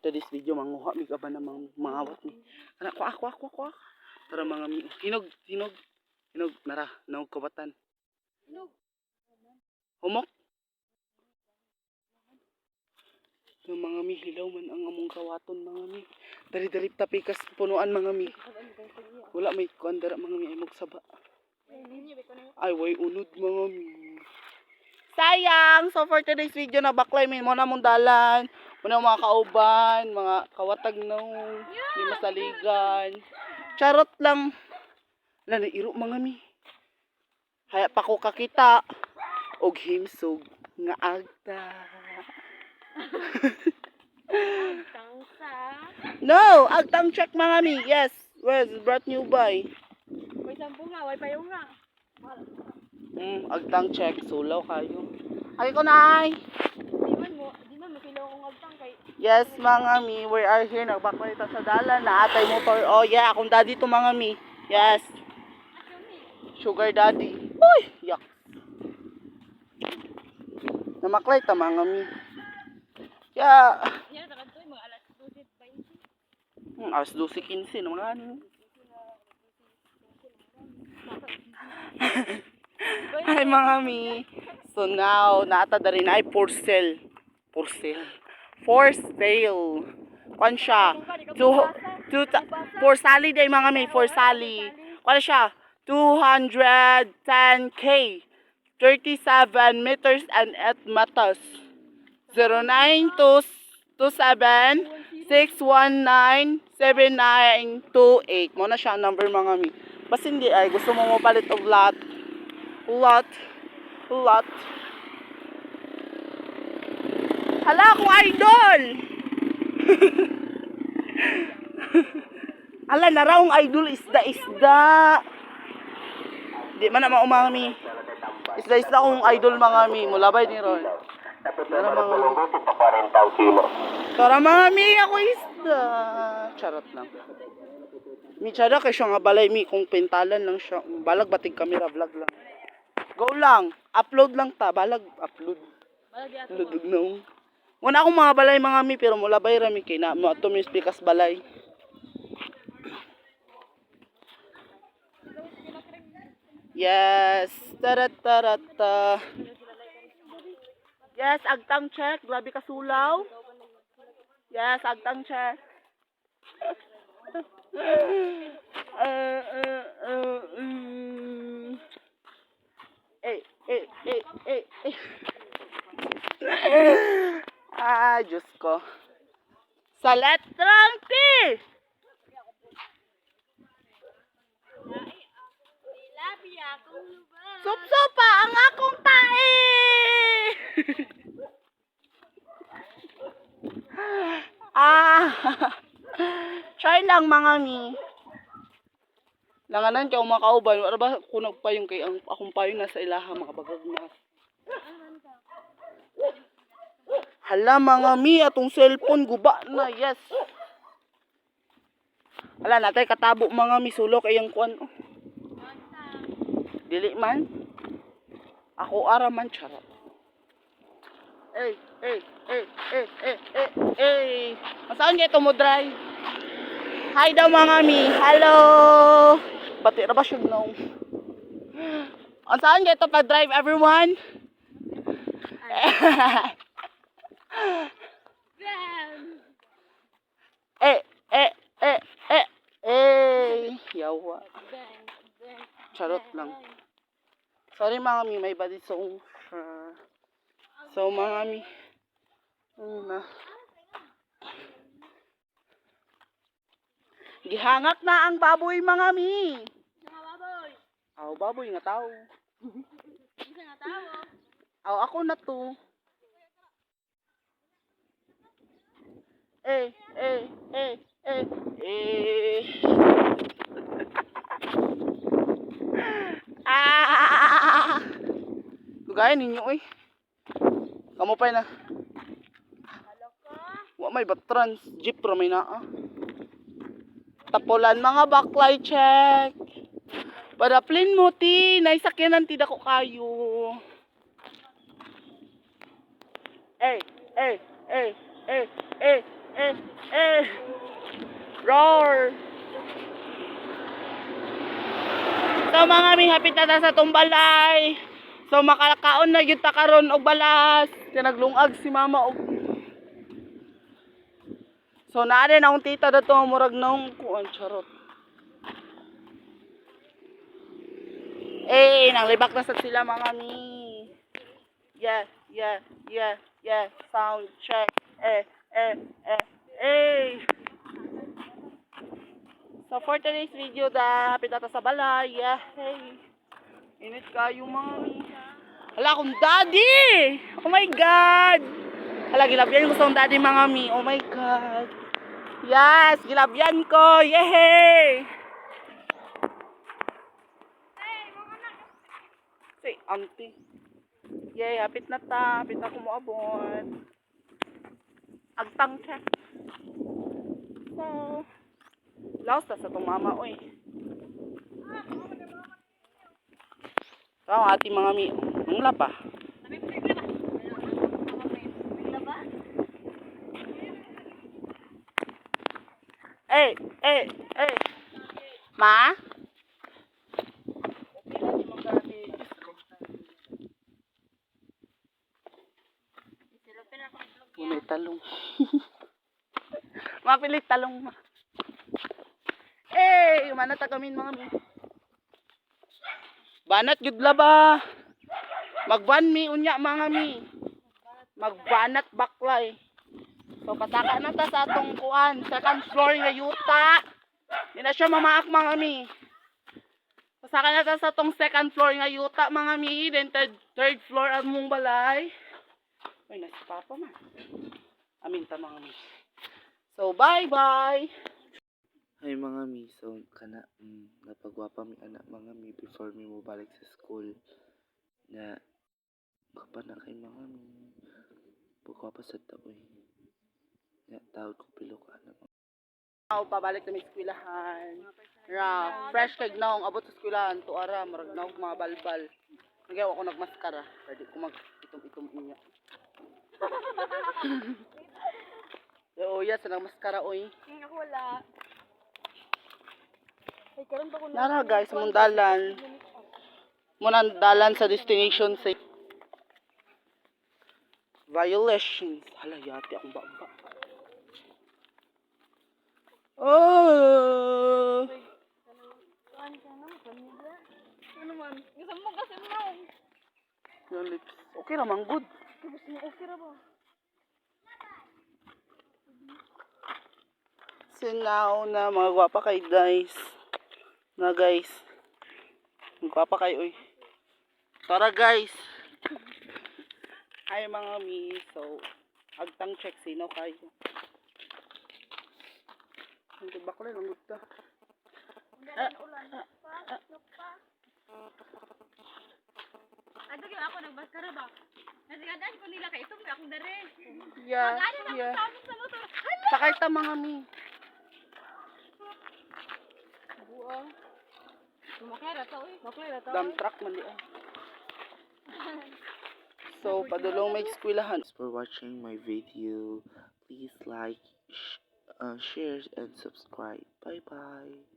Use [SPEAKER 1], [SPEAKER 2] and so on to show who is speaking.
[SPEAKER 1] today's video manguha mi ba namang mangawat mi. Ana kwa. Tara mga mi. Hinog nara, naog kabatan. Humok. Yung mga mi hilaw man ang among kawaton mga mi. Dari tapikas punuan mga mi. Wala may kuandara mga mi ay magsaba. Ay way unod mga mi. Sayang! So for today's video na baklay min mo na mong dalan. Muna mga kauban, mga kawatag nung, di masaligan. Charot lang. Wala na iro mga mi. Haya pa ko kakita. Og himsog nga agta. No! Agtang check mga mi. Yes. Well, brought new by.
[SPEAKER 2] May sampo nga, way payo nga.
[SPEAKER 1] Agtang check. Sulaw kayo. Ay ko nay!
[SPEAKER 2] Di man makilaw kong agtang kay...
[SPEAKER 1] Yes mga mi. We are here. Nagbakway ta sa dalan. Naatay motor. Oh yeah. Akong daddy to mga mi. Yes. Sugar daddy. Uy! Yak. Namaklay ta mga mi. Yeah.
[SPEAKER 2] Yan, takanto yung mga alas 12:20.
[SPEAKER 1] Alas 12:15 naman. Hi mga mi. So now, naata da rin ay for sale. For sale. Kwan siya? For sali day mga mi. For sali. Kwan siya? 210K. 37 meters and 8 meters. 0927-619-7928. Mo na siya ang number mga mi. Basta hindi ay gusto mo mapalit og lot. Hala akong idol. Ala na raw ang idol isda. Di man na maumami. Isda akong idol mga mi. Mulabay ni Ron. Tara mga mi, ako isda. Charot lang. Mi tsada kay siya nga balay mi kung pintalan lang siya. Balag batig camera vlog lang. Go lang. Upload lang ta. Balag upload. Ludog na. Wala akong mga balay mga mi pero mulabay rami kay na mo ato mi pikas balay. Yes. Tarata. Yes, agtang check. Grabe ka sulaw. Yes, agtang check. Ay, Diyos ko. Sa letrang T. Supsupa ang akong tae. Try lang mga mi. Langanan kay mga kauban, wala ba kunag pa yung kay ang akong payo nasa ilaha mga bagag na. Hala mga mi, atong cellphone guba na, yes. Hala natay katabo mga mi sulok ay ang kuan. Dili man. Ako ara man charot. Masaan kayo mo drive? Hi daw mga mi. Hello. Pati na ba siya no? Saan kayo pa-drive everyone? Yawa. Charot lang. Sorry mga mi, may body song. So mga mi. Gihangak na ang baboy mga mi.
[SPEAKER 2] Mga baboy.
[SPEAKER 1] Baboy nga tao.
[SPEAKER 2] Isa nga tao.
[SPEAKER 1] Ako na to. Gaya ninyo Kamu pa na. Wa may batrans jeep ra may naa. Tapulan mga baklay check. Padaplin mo ti, naisakyanan ti dako kayo. eh, eh. Roar. So mga mi, hapit na ta sa tumbalay. So makalakaon na gyud ta karon og balas. Kaya naglungag si mama og so naa rin akong tita dato murag naong kuan charot. Nanglibak na sa sila mga mi. Yeah, yeah, yeah, yeah. Sound check. Eh, eh, eh, eh. So for today's video, hapit na ta sa balay. Yeah, hey. Init kayo mga mi. Hala akong daddy! Oh my God! Hala, gilabyan ko sa akong daddy mga mi. Oh my God! Yes! Gilabyan ko! Yehey! Say, auntie. Yay, hapit na ta. Hapit na kumuabot. Agtang check. So, laos ta sa itong mama, oy. So, ang ating mga mi. Nungla pa. Eh, eh, eh. Ma? May talong. Mapilit talong ma. Eh, mana tagamin mga mi. Banat gud ba? Magban mi unya mga mi. Magbanat baklay. So pataka na ta sa atong kuan, second floor nga yuta. Di na siya mamaak mga mi. Pasaka na ta sa atong second floor nga yuta mga mi, then third floor among balay. Ay, nasi papa man. Amin ta mga mi. So bye bye.
[SPEAKER 3] Hi mga mi, so napagwapa mi anak mga mi before mi mo balik sa school na kapan na kay mga mi pagwapa sa taoy na tawag ko pilok anak mga
[SPEAKER 1] Ako pabalik na may eskwelahan. Ra, fresh kag naong abot sa eskwelahan to ara murag naog mga balbal. Nagyaw ako nagmaskara, pwede ko mag-itom-itom niya. Yo, yes, nagmaskara oy.
[SPEAKER 2] Ako wala. Ay, karon pa ko na.
[SPEAKER 1] Nara guys, mong dalan. Munang dalan sa destination sa violations. Hala, yati akong baba. Oh!
[SPEAKER 2] Ano man? Gusto mo kasi mo.
[SPEAKER 1] Yung lips. Okay naman, good.
[SPEAKER 2] Gusto mo okay ra ba?
[SPEAKER 1] So now na mga gwapa kay guys. Na guys. Mga gwapa kay oy. Tara guys. Hi mga mi. So, agtang check sino kayo. Hindi bakla lang gutta.
[SPEAKER 2] Ato gyud ako nagbaskara ba? Nasigadan ko nila kay ito akong dare.
[SPEAKER 1] Yeah, yeah.
[SPEAKER 2] Sa motor.
[SPEAKER 1] Sakay ta mga mi.
[SPEAKER 2] Buo. Sumakay ta oy. Maklay ra ta.
[SPEAKER 1] Dump truck man di ay. So, padulong may eskwelahan.
[SPEAKER 3] Thanks for watching my video. Please like, share and subscribe. Bye bye.